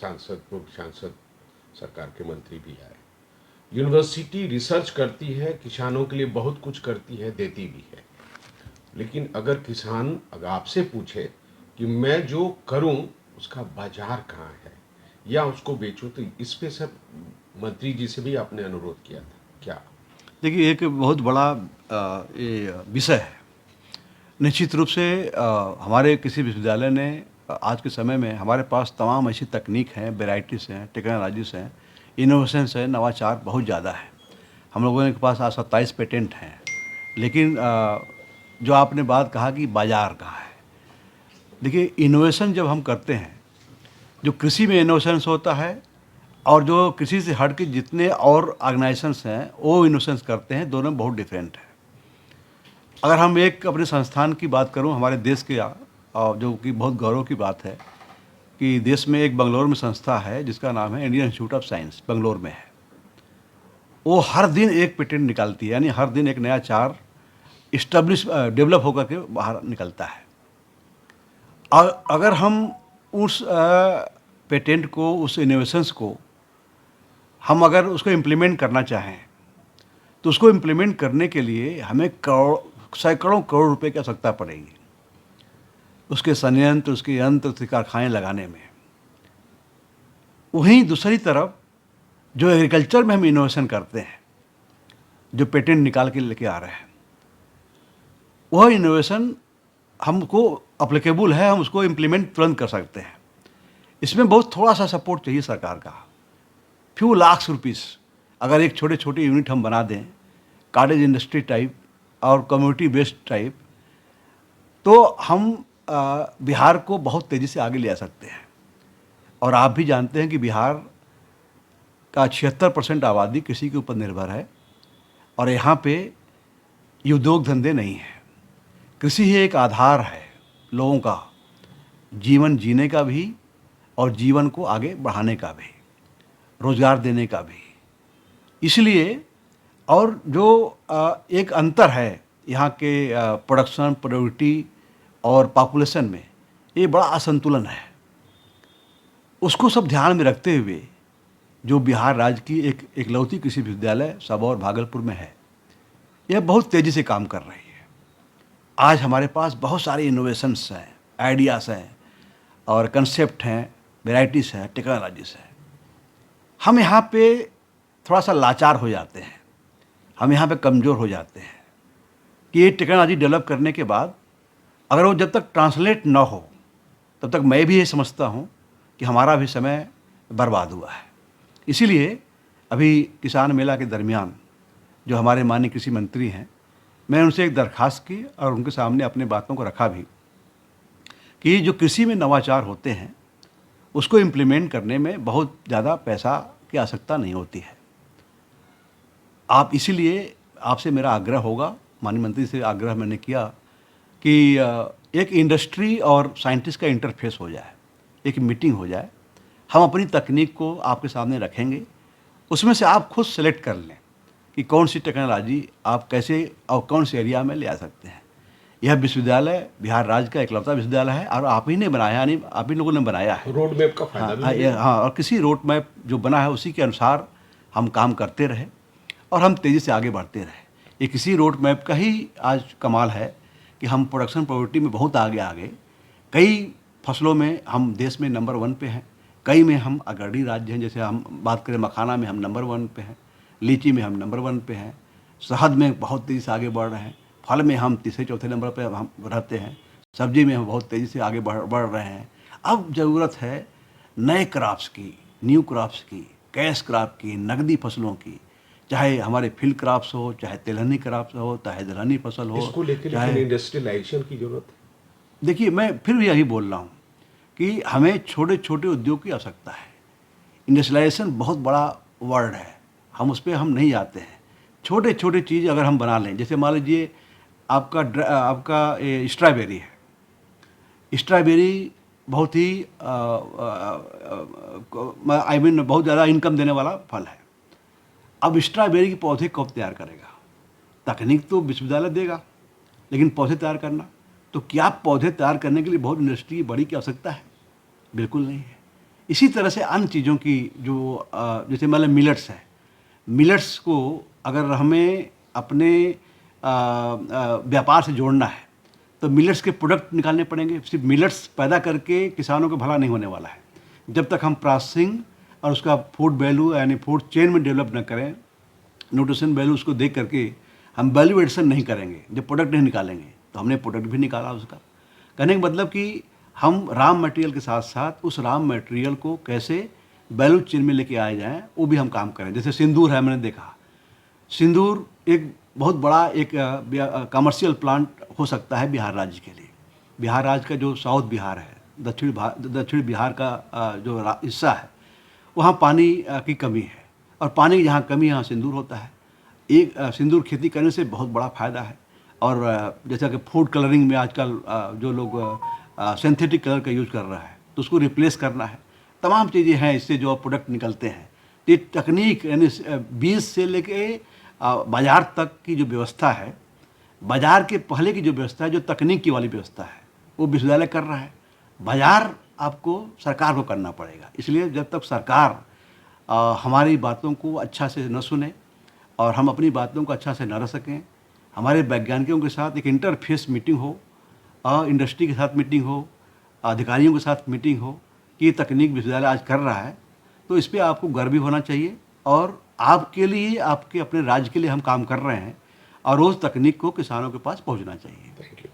सांसद, पूर्व सांसद, सरकार के मंत्री भी आए। यूनिवर्सिटी रिसर्च करती है, किसानों के लिए बहुत कुछ करती है, देती भी है। लेकिन अगर किसान अगर आपसे पूछे कि मैं जो करूं उसका बाजार कहाँ है या उसको बेचूं, तो इस पे सब मंत्री जी से भी आपने अनुरोध किया था क्या? देखिए, एक बहुत बड़ा ये विषय है। निश्चित रूप से हमारे किसी विश्वविद्यालय ने आज के समय में हमारे पास तमाम ऐसी तकनीक हैं, वेराइटीज़ हैं, टेक्नोलॉजीज़ हैं, इनोवेशंस है, नवाचार बहुत ज़्यादा है। हम लोगों के पास आज 27 पेटेंट हैं। लेकिन जो आपने बात कहा कि बाज़ार कहाँ है, देखिए इनोवेशन जब हम करते हैं, जो कृषि में इनोवेशंस होता है और जो कृषि से हट के जितने और ऑर्गेनाइजेशंस हैं वो इनोवेशंस करते हैं, दोनों बहुत डिफरेंट है। अगर हम एक अपने संस्थान की बात करूं, हमारे देश के जो कि बहुत गौरव की बात है कि देश में एक बंगलौर में संस्था है जिसका नाम है Indian institute of science, Bangalore में है। वो हर दिन एक पेटेंट निकालती है, यानी हर दिन एक नया चार इस्टेब्लिश डेवलप होकर के बाहर निकलता है। और अगर हम उस पेटेंट को, उस इनोवेशंस को हम अगर उसको इम्प्लीमेंट करना चाहें, तो उसको इम्प्लीमेंट करने के लिए हमें सैकड़ों करोड़ रुपए की आवश्यकता पड़ेगी, उसके संयंत्र, उसके यंत्र, उसके कारखाने लगाने में। वहीं दूसरी तरफ जो एग्रीकल्चर में हम इनोवेशन करते हैं, जो पेटेंट निकाल के लेके आ रहे हैं, वह इनोवेशन हमको अप्लीकेबल है, हम उसको इम्प्लीमेंट तुरंत कर सकते हैं। इसमें बहुत थोड़ा सा सपोर्ट चाहिए सरकार का, फ्यू लाख रुपीस। अगर एक छोटे छोटे यूनिट हम बना दें, कॉटेज इंडस्ट्री टाइप और कम्युनिटी बेस्ड टाइप, तो हम बिहार को बहुत तेज़ी से आगे ले आ सकते हैं। और आप भी जानते हैं कि बिहार का 76% आबादी कृषि के ऊपर निर्भर है और यहाँ पे ये उद्योग धंधे नहीं हैं। कृषि ही एक आधार है लोगों का जीवन जीने का भी और जीवन को आगे बढ़ाने का भी, रोजगार देने का भी। इसलिए और जो एक अंतर है यहाँ के प्रोडक्शन, प्रोडक्टिविटी और पॉपुलेशन में, ये बड़ा असंतुलन है। उसको सब ध्यान में रखते हुए जो बिहार राज्य की एक इकलौती कृषि विश्वविद्यालय सबौर भागलपुर में है, यह बहुत तेज़ी से काम कर रही है। आज हमारे पास बहुत सारे इनोवेशंस हैं, आइडियाज़ हैं और कंसेप्ट हैं, वेराइटीज़ हैं, टेक्नोलॉजीज़ हैं। हम यहाँ पे थोड़ा सा लाचार हो जाते हैं, हम यहाँ पे कमज़ोर हो जाते हैं कि ये टेक्नोलॉजी डेवलप करने के बाद अगर वो जब तक ट्रांसलेट ना हो, तब तक मैं भी ये समझता हूँ कि हमारा भी समय बर्बाद हुआ है। इसीलिए अभी किसान मेला के दरमियान जो हमारे माननीय कृषि मंत्री हैं, मैं उनसे एक दरख्वास्त की और उनके सामने अपने बातों को रखा भी कि जो कृषि में नवाचार होते हैं उसको इम्प्लीमेंट करने में बहुत ज़्यादा पैसा की आवश्यकता नहीं होती है। आप इसीलिए आपसे मेरा आग्रह होगा, माननीय मंत्री से आग्रह मैंने किया कि एक इंडस्ट्री और साइंटिस्ट का इंटरफेस हो जाए, एक मीटिंग हो जाए, हम अपनी तकनीक को आपके सामने रखेंगे, उसमें से आप खुद सेलेक्ट कर लें कि कौन सी टेक्नोलॉजी आप कैसे और कौन से एरिया में ले आ सकते हैं। यह विश्वविद्यालय बिहार राज्य का इकलौता विश्वविद्यालय है और आप ही ने बनाया, यानी आप ही लोगों ने बनाया है। रोड मैप का फायदा भी मिलेगा। हाँ, और किसी रोड मैप जो बना है उसी के अनुसार हम काम करते रहे और हम तेज़ी से आगे बढ़ते रहे। ये किसी रोड मैप का ही आज कमाल है कि हम प्रोडक्शन प्रोडक्टिविटी में बहुत आगे कई फसलों में हम देश में नंबर 1 पे हैं, कई में हम अग्रणी राज्य हैं। जैसे हम बात करें मखाना में हम नंबर 1 पे हैं, लीची में हम नंबर 1 पे हैं, शहद में बहुत तेज़ी से आगे बढ़ रहे हैं, फल में हम तीसरे चौथे नंबर पर हम रहते हैं, सब्जी में हम बहुत तेज़ी से आगे बढ़ रहे हैं। अब ज़रूरत है नए क्रॉप्स की, न्यू क्रॉप्स की, कैश क्रॉप की, नकदी फसलों की, चाहे हमारे फील्ड क्रॉप्स हो, चाहे तिलहनी क्रॉप्स हो, चाहे दलहनी फसल हो, इसको लेकर चाहे इंडस्ट्रियलाइजेशन की जरूरत है। देखिए, मैं फिर भी यही बोल रहा हूँ कि हमें छोटे छोटे उद्योग की आवश्यकता है। इंडस्ट्रियलाइजेशन बहुत बड़ा वर्ड है, हम उस पर हम नहीं जाते हैं। छोटे छोटे चीज़ अगर हम बना लें, जैसे मान लीजिए आपका स्ट्रॉबेरी है। स्ट्रॉबेरी बहुत ही आई मीन बहुत ज़्यादा इनकम देने वाला फल है। अब स्ट्रॉबेरी के पौधे कब तैयार करेगा? तकनीक तो विश्वविद्यालय देगा, लेकिन पौधे तैयार करना, तो क्या पौधे तैयार करने के लिए बहुत इंडस्ट्री बड़ी की आवश्यकता है? बिल्कुल नहीं है। इसी तरह से अन्य चीज़ों की जो जैसे मतलब मिलेट्स है, मिलेट्स को अगर हमें अपने व्यापार से जोड़ना है तो मिलेट्स के प्रोडक्ट निकालने पड़ेंगे। सिर्फ मिलेट्स पैदा करके किसानों को भला नहीं होने वाला है। जब तक हम प्रोसेसिंग और उसका फूड वैल्यू यानी फूड चेन में डेवलप न करें, न्यूट्रिशन वैल्यू उसको देख करके हम वैल्यू एडिशन नहीं करेंगे, जब प्रोडक्ट नहीं निकालेंगे, तो हमने प्रोडक्ट भी निकाला उसका। कहने का मतलब कि हम रॉ मटेरियल के साथ साथ उस रॉ मटेरियल को कैसे वैल्यू चेन में लेके आए जाएं, वो भी हम काम करें। जैसे सिंदूर है, मैंने देखा सिंदूर एक बहुत बड़ा एक कमर्शियल प्लांट हो सकता है बिहार राज्य के लिए। बिहार राज्य का जो साउथ बिहार है, दक्षिण बिहार का जो हिस्सा है, वहाँ पानी की कमी है, और पानी की जहाँ कमी है वहाँ सिंदूर होता है। एक सिंदूर खेती करने से बहुत बड़ा फ़ायदा है। और जैसा कि फूड कलरिंग में आजकल जो लोग सिंथेटिक कलर का यूज़ कर रहा है, तो उसको रिप्लेस करना है। तमाम चीज़ें हैं इससे जो प्रोडक्ट निकलते हैं। ये तकनीक यानी बीज से लेके बाज़ार तक की जो व्यवस्था है, बाज़ार के पहले की जो व्यवस्था है, जो तकनीक की वाली व्यवस्था है, वो विश्वविद्यालय कर रहा है। बाज़ार आपको सरकार को करना पड़ेगा। इसलिए जब तक सरकार हमारी बातों को अच्छा से न सुने और हम अपनी बातों को अच्छा से न रख सकें, हमारे वैज्ञानिकों के साथ एक इंटरफेस मीटिंग हो, इंडस्ट्री के साथ मीटिंग हो, अधिकारियों के साथ मीटिंग हो कि ये तकनीक विश्वविद्यालय आज कर रहा है, तो इस पर आपको गर्व भी होना चाहिए। और आपके लिए, आपके अपने राज्य के लिए हम काम कर रहे हैं, और उस तकनीक को किसानों के पास पहुंचना चाहिए। Thank you.